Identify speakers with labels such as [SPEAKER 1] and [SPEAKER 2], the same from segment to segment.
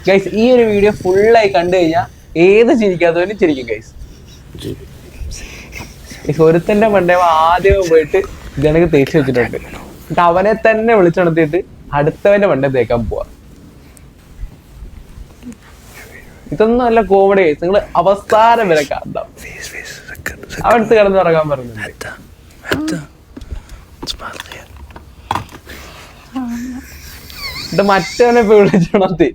[SPEAKER 1] Guys ഈ ഒരു video ഫുള്ളായി കണ്ടു കഴിഞ്ഞാൽ ഏത് ചിരിക്കാത്തവനും ചിരിക്കും ഗൈസ്. ഒരുത്തന്റെ മണ്ടേ ആദ്യം പോയിട്ട് ഇതേക്ക് തേച്ച് വെച്ചിട്ടുണ്ട്. എന്നിട്ട് അവനെ തന്നെ വിളിച്ചുണർത്തിയിട്ട് അടുത്തവന്റെ മണ്ടേ തേക്കാൻ പോവാ. ഇതൊന്നും അല്ല കോമഡി ഗൈസ്. നിങ്ങള് അവസാനം വരെ കാണാം. അവടുത്ത് കിടന്നുറങ്ങാൻ പറഞ്ഞിട്ടുണ്ട്. ഇത് മറ്റവനെ ഇപ്പൊ വിളിച്ചുണർത്തി.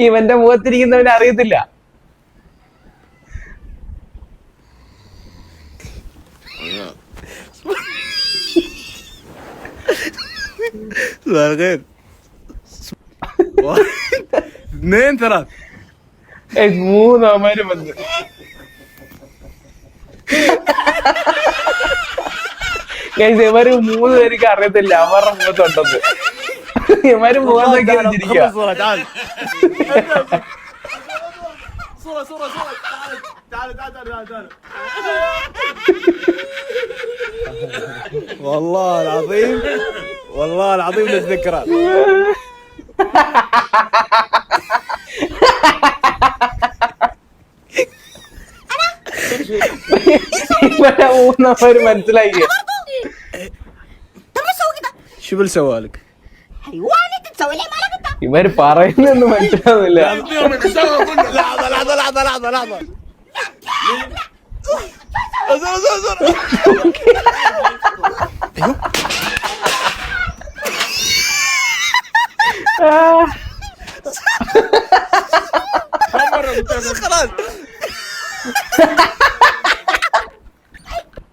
[SPEAKER 1] ഇവന്റെ മുഖത്തിരിക്കുന്നവനെ അറിയത്തില്ല. മൂന്നമാര് വന്ന് ഇവര് 3 പേർക്ക് അറിയത്തില്ല അവരുടെ മുഖത്തുണ്ടെന്ന്. ഇവര് മുഖം നോക്കിയിരിക്കുക.
[SPEAKER 2] والله العظيم والله العظيم للذكرى.
[SPEAKER 1] മനസ്സിലായി.
[SPEAKER 2] شو بنسوي لك؟
[SPEAKER 3] حيوان انت تسوي لي مالك انت.
[SPEAKER 1] ഇവര് പറയുന്നൊന്നും മനസ്സിലാവുന്നില്ല.
[SPEAKER 2] لحظة لحظة لحظة لحظة.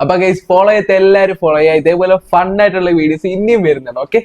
[SPEAKER 1] അപ്പൊ ഗൈസ് ഫോളോ ചെയ്ത് എല്ലാരും ഫോളോ ചെയ്യാം. ഇതേപോലെ ഫൺ ആയിട്ടുള്ള വീഡിയോസ് ഇനിയും വരുന്നുണ്ട്. ഓക്കെ.